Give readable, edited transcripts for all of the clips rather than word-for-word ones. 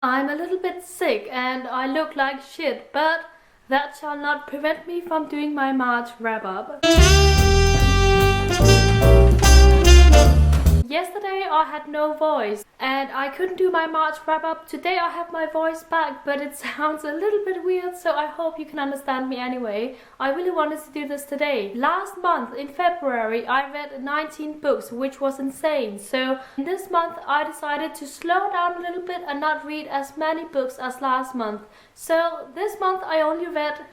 I'm a little bit sick and I look like shit, but that shall not prevent me from doing my March wrap-up. Yesterday I had no voice and I couldn't do my March wrap-up. Today I have my voice back, but it sounds a little bit weird, so I hope you can understand me anyway. I really wanted to do this today. Last month in February I read 19 books, which was insane. So this month I decided to slow down a little bit and not read as many books as last month. So this month I only read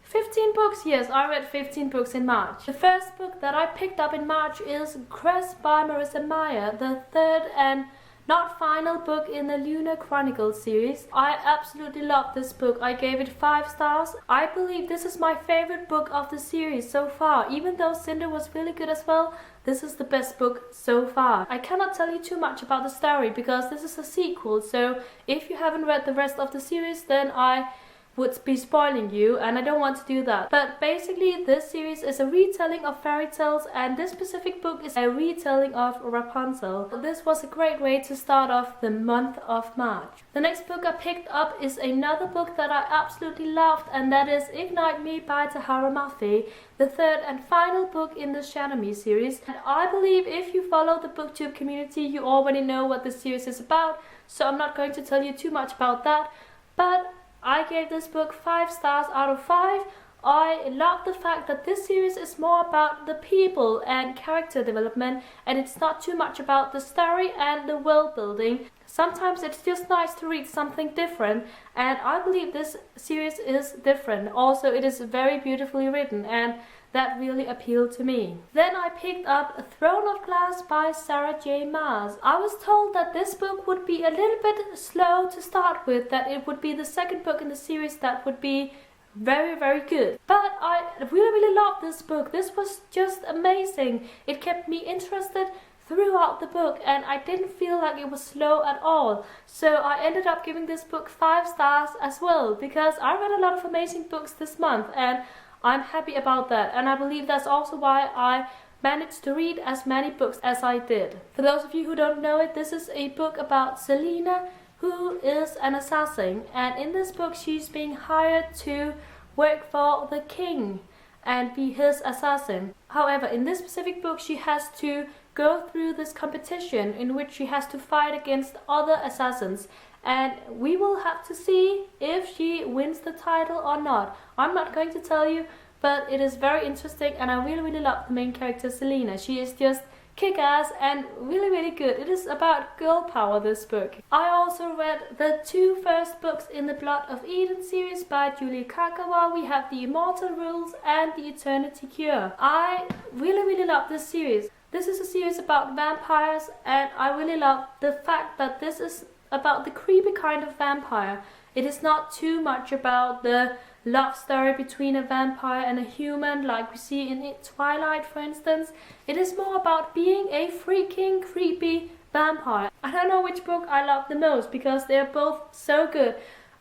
15 books? Yes, I read 15 books in March. The first book that I picked up in March is Cress by Marissa Meyer, the third and not final book in the Lunar Chronicles series. I absolutely love this book. I gave it 5 stars. I believe this is my favorite book of the series so far. Even though Cinder was really good as well, this is the best book so far. I cannot tell you too much about the story because this is a sequel, so if you haven't read the rest of the series, then I would be spoiling you, and I don't want to do that. But basically this series is a retelling of fairy tales, and this specific book is a retelling of Rapunzel. This was a great way to start off the month of March. The next book I picked up is another book that I absolutely loved, and that is Ignite Me by Tahara Mafi, the third and final book in the Shatter Me series. And I believe if you follow the booktube community, you already know what this series is about, so I'm not going to tell you too much about that. But I gave this book 5 stars out of 5. I love the fact that this series is more about the people and character development, and it's not too much about the story and the world building. Sometimes it's just nice to read something different, and I believe this series is different. Also, it is very beautifully written, and that really appealed to me. Then I picked up Throne of Glass by Sarah J. Maas. I was told that this book would be a little bit slow to start with, that it would be the second book in the series that would be very, very good. But I really loved this book. This was just amazing. It kept me interested throughout the book, and I didn't feel like it was slow at all. So I ended up giving this book 5 stars as well, because I read a lot of amazing books this month, and I'm happy about that, and I believe that's also why I managed to read as many books as I did. For those of you who don't know it, this is a book about Selena, who is an assassin, and in this book she's being hired to work for the king and be his assassin. However, in this specific book she has to go through this competition in which she has to fight against other assassins, and we will have to see if she wins the title or not. I'm not going to tell you, but it is very interesting, and I really love the main character Selena. She is just kick-ass and really good. It is about girl power, this book. I also read the 2 first books in the Blood of Eden series by Julie Kagawa. We have The Immortal Rules and The Eternity Cure. I really love this series. This is a series about vampires, and I really love the fact that this is about the creepy kind of vampire. It is not too much about the love story between a vampire and a human like we see in Twilight, for instance. It is more about being a freaking creepy vampire. I don't know which book I love the most because they are both so good.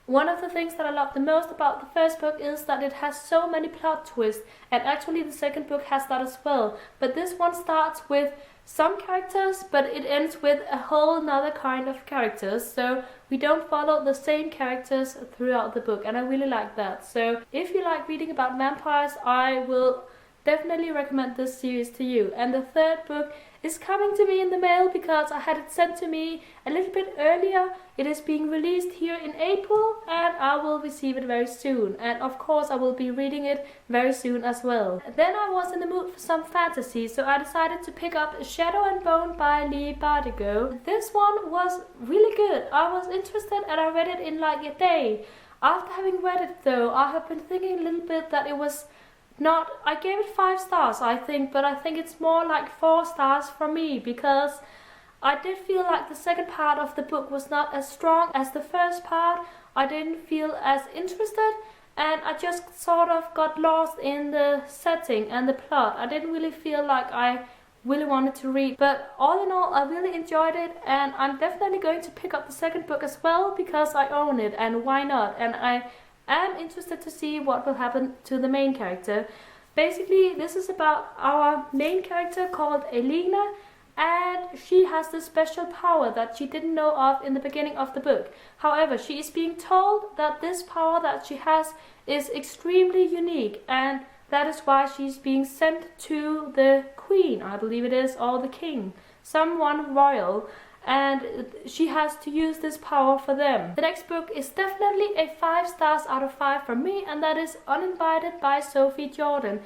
One of the things that I love the most about the first book is that it has so many plot twists, and actually the second book has that as well. But this one starts with some characters, but it ends with a whole nother kind of characters, so we don't follow the same characters throughout the book, and I really like that. So if you like reading about vampires, I will definitely recommend this series to you. And the third book is coming to me in the mail because I had it sent to me a little bit earlier. It is being released here in April, and I will receive it very soon, and of course I will be reading it very soon as well. Then I was in the mood for some fantasy, so I decided to pick up Shadow and Bone by Lee Bardugo. This one was really good. I was interested and I read it in like a day. After having read it though, I have been thinking a little bit that it was not, I gave it 5 stars I think, but I think it's more like 4 stars for me, because I did feel like the second part of the book was not as strong as the first part. I didn't feel as interested, and I just sort of got lost in the setting and the plot. I didn't really feel like I really wanted to read, but all in all I really enjoyed it, and I'm definitely going to pick up the second book as well because I own it, and why not? And I am interested to see what will happen to the main character. Basically, this is about our main character called Elena, and she has this special power that she didn't know of in the beginning of the book. However, she is being told that this power that she has is extremely unique, and that is why she's being sent to the queen, I believe it is, or the king, someone royal, and she has to use this power for them. The next book is definitely a 5 stars out of 5 from me, and that is Uninvited by Sophie Jordan.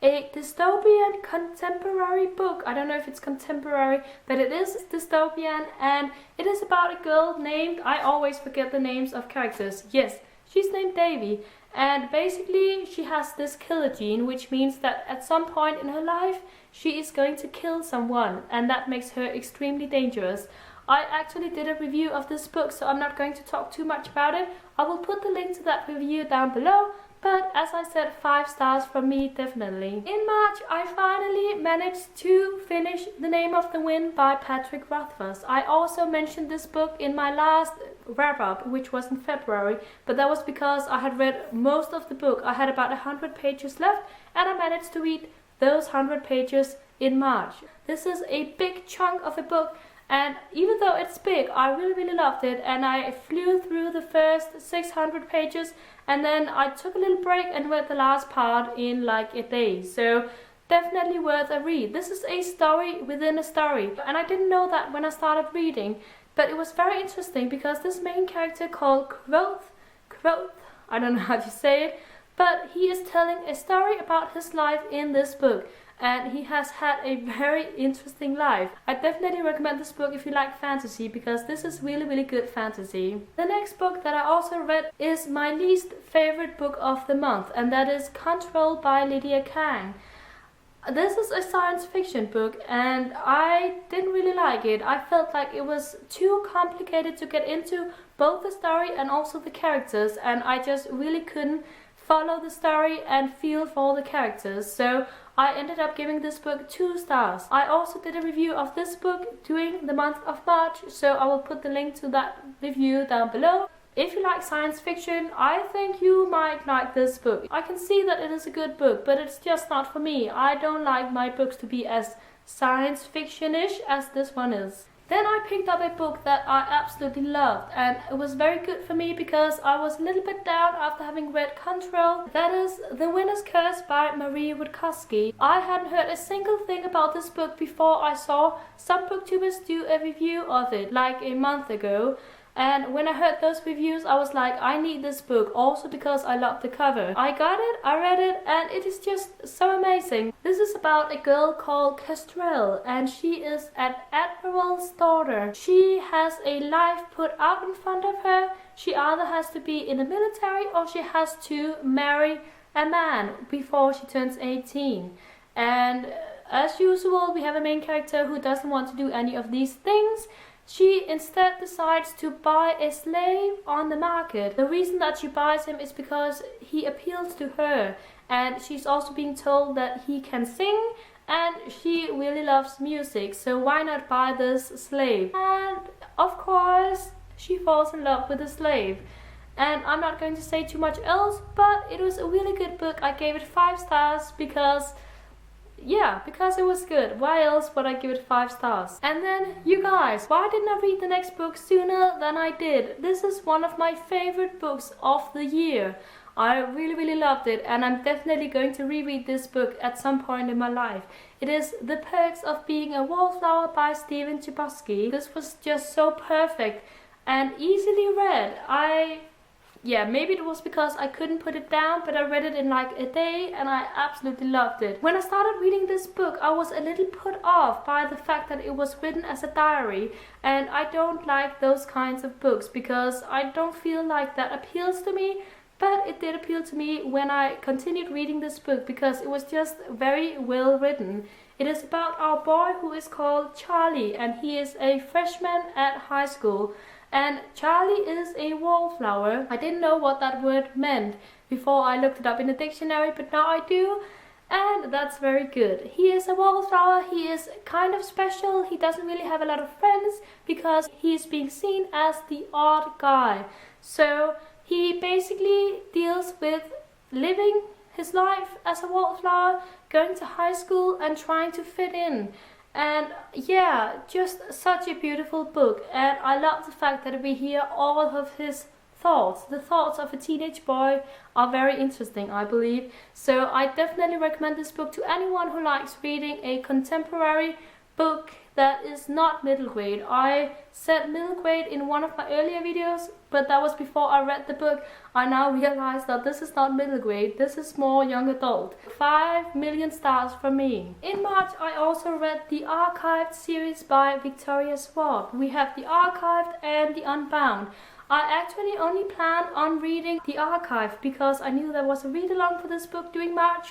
A dystopian contemporary book. I don't know if it's contemporary, but it is dystopian, and it is about a girl named, I always forget the names of characters. Yes, she's named Davy, and basically she has this killer gene, which means that at some point in her life she is going to kill someone, and that makes her extremely dangerous. I actually did a review of this book, so I'm not going to talk too much about it. I will put the link to that review down below. But as I said, 5 stars from me, definitely. In March, I finally managed to finish The Name of the Wind by Patrick Rothfuss. I also mentioned this book in my last wrap-up, which was in February, but that was because I had read most of the book. I had about 100 pages left, and I managed to read those 100 pages in March. This is a big chunk of a book, and even though it's big, I really loved it, and I flew through the first 600 pages, and then I took a little break and read the last part in like a day. So definitely worth a read. This is a story within a story, and I didn't know that when I started reading, but it was very interesting because this main character called Quoth, I don't know how to say it, but he is telling a story about his life in this book. And he has had a very interesting life. I definitely recommend this book if you like fantasy, because this is really good fantasy. The next book that I also read is my least favorite book of the month, and that is Control by Lydia Kang. This is a science fiction book, and I didn't really like it. I felt like it was too complicated to get into, both the story and also the characters, and I just really couldn't follow the story and feel for the characters. So I ended up giving this book 2 stars. I also did a review of this book during the month of March, so I will put the link to that review down below. If you like science fiction, I think you might like this book. I can see that it is a good book, but it's just not for me. I don't like my books to be as science fiction-ish as this one is. Then I picked up a book that I absolutely loved, and it was very good for me because I was a little bit down after having read Control. That is The Winner's Curse by Marie Wodkowski. I hadn't heard a single thing about this book before I saw some booktubers do a review of it like a month ago. And when I heard those reviews, I was like, I need this book, also because I love the cover. I got it, I read it, and it is just so amazing. This is about a girl called Kestrel, and she is an admiral's daughter. She has a life put out in front of her. She either has to be in the military or she has to marry a man before she turns 18. And as usual, we have a main character who doesn't want to do any of these things. She instead decides to buy a slave on the market. The reason that she buys him is because he appeals to her, and she's also being told that he can sing and she really loves music, so why not buy this slave? And of course she falls in love with the slave. And I'm not going to say too much else, but it was a really good book. I gave it 5 stars because it was good. Why else would I give it 5 stars? And then, you guys, why didn't I read the next book sooner than I did? This is one of my favorite books of the year. I really loved it, and I'm definitely going to reread this book at some point in my life. It is The Perks of Being a Wallflower by Stephen Chbosky. This was just so perfect and easily read. Maybe it was because I couldn't put it down, but I read it in like a day and I absolutely loved it. When I started reading this book, I was a little put off by the fact that it was written as a diary, and I don't like those kinds of books because I don't feel like that appeals to me. But it did appeal to me when I continued reading this book because it was just very well written. It is about our boy who is called Charlie, and he is a freshman at high school. And Charlie is a wallflower. I didn't know what that word meant before I looked it up in the dictionary, but now I do. And that's very good. He is a wallflower. He is kind of special. He doesn't really have a lot of friends because he is being seen as the odd guy. So he basically deals with living his life as a wallflower, going to high school and trying to fit in. And yeah, just such a beautiful book, and I love the fact that we hear all of his thoughts. The thoughts of a teenage boy are very interesting, I believe. So I definitely recommend this book to anyone who likes reading a contemporary book that is not middle grade. I said middle grade in one of my earlier videos, but that was before I read the book. I now realize that this is not middle grade, this is more young adult. 5 million stars from me. In March I also read the Archived series by Victoria Schwab. We have the Archived and the Unbound. I actually only planned on reading the Archived because I knew there was a read-along for this book during March,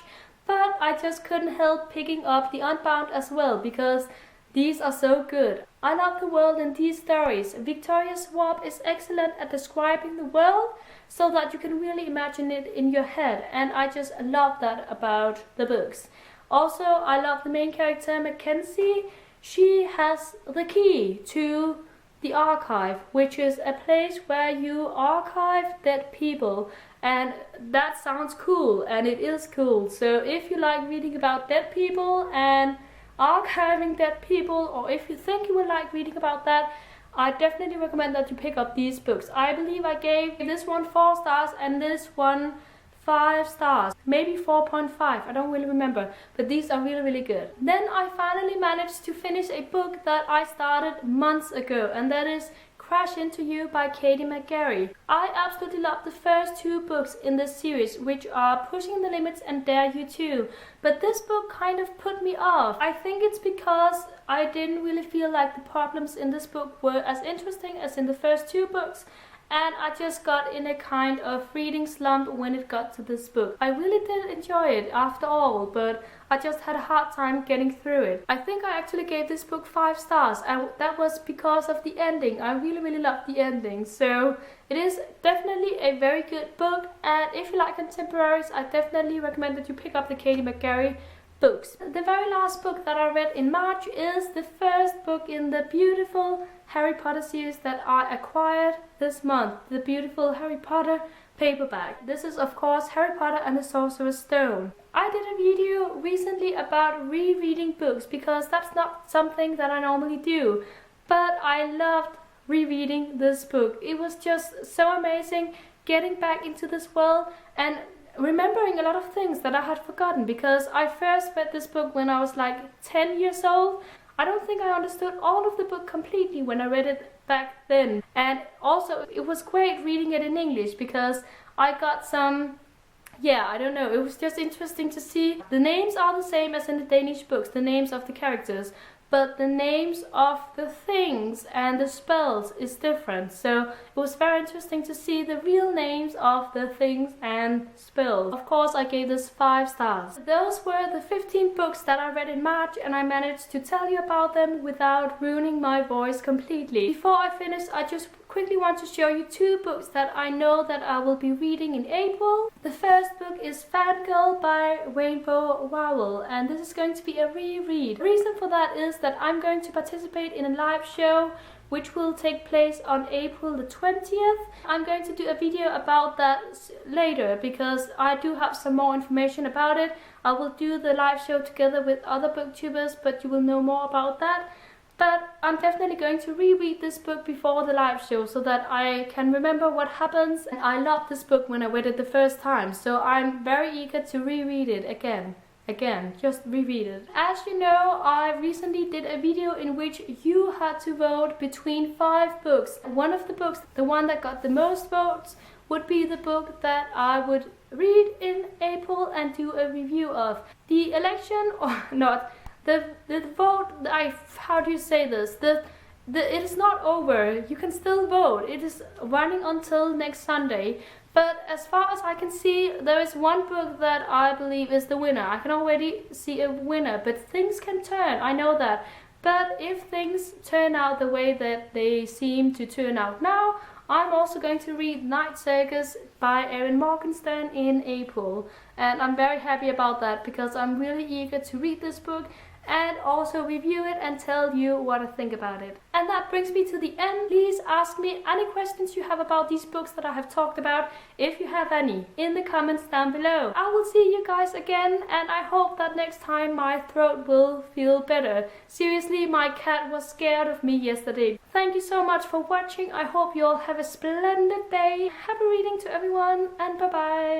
but I just couldn't help picking up the Unbound as well because these are so good. I love the world in these stories. Victoria Schwab is excellent at describing the world so that you can really imagine it in your head, and I just love that about the books. Also, I love the main character, Mackenzie. She has the key to the archive, which is a place where you archive dead people, and that sounds cool, and it is cool. So if you like reading about dead people and archiving dead people, or if you think you would like reading about that, I definitely recommend that you pick up these books. I believe I gave this one 4 stars and this one 5 stars, maybe 4.5, I don't really remember, but these are really good. Then I finally managed to finish a book that I started months ago, and that is Crash Into You by Katie McGarry. I absolutely love the first 2 books in this series, which are Pushing the Limits and Dare You To, but this book kind of put me off. I think it's because I didn't really feel like the problems in this book were as interesting as in the first 2 books, and I just got in a kind of reading slump when it got to this book. I really did enjoy it after all, but I just had a hard time getting through it. I think I actually gave this book 5 stars, and that was because of the ending. I really loved the ending, so it is definitely a very good book, and if you like contemporaries, I definitely recommend that you pick up the Katie McGarry books. The very last book that I read in March is the first book in the beautiful Harry Potter series that I acquired this month, the beautiful Harry Potter paperback. This is of course Harry Potter and the Sorcerer's Stone. I did a video recently about rereading books because that's not something that I normally do, but I loved rereading this book. It was just so amazing getting back into this world and remembering a lot of things that I had forgotten, because I first read this book when I was like 10 years old. I don't think I understood all of the book completely when I read it back then, and also it was great reading it in English because I got some, I don't know, it was just interesting to see. The names are the same as in the Danish books, the names of the characters, but the names of the things and the spells is different. So it was very interesting to see the real names of the things and spells. Of course, I gave this 5 stars. Those were the 15 books that I read in March, and I managed to tell you about them without ruining my voice completely. Before I finish, I just quickly want to show you 2 books that I know that I will be reading in April. The first book is Fangirl by Rainbow Rowell, and this is going to be a reread. The reason for that is that I'm going to participate in a live show which will take place on April the 20th. I'm going to do a video about that later because I do have some more information about it. I will do the live show together with other booktubers, but you will know more about that. But I'm definitely going to reread this book before the live show so that I can remember what happens. And I loved this book when I read it the first time, so I'm very eager to reread it again, just reread it. As you know, I recently did a video in which you had to vote between 5 books. One of the books, the one that got the most votes, would be the book that I would read in April and do a review of. The election, or not, the vote, how do you say this? It is not over. You can still vote. It is running until next Sunday. But as far as I can see, there is one book that I believe is the winner. I can already see a winner, but things can turn, I know that. But if things turn out the way that they seem to turn out now, I'm also going to read Night Circus by Erin Morgenstern in April. And I'm very happy about that because I'm really eager to read this book. and also review it and tell you what I think about it. And that brings me to the end. Please ask me any questions you have about these books that I have talked about, if you have any, in the comments down below. I will see you guys again, and I hope that next time my throat will feel better. Seriously, my cat was scared of me yesterday. Thank you so much for watching. I hope you all have a splendid day. Happy reading to everyone, and bye bye.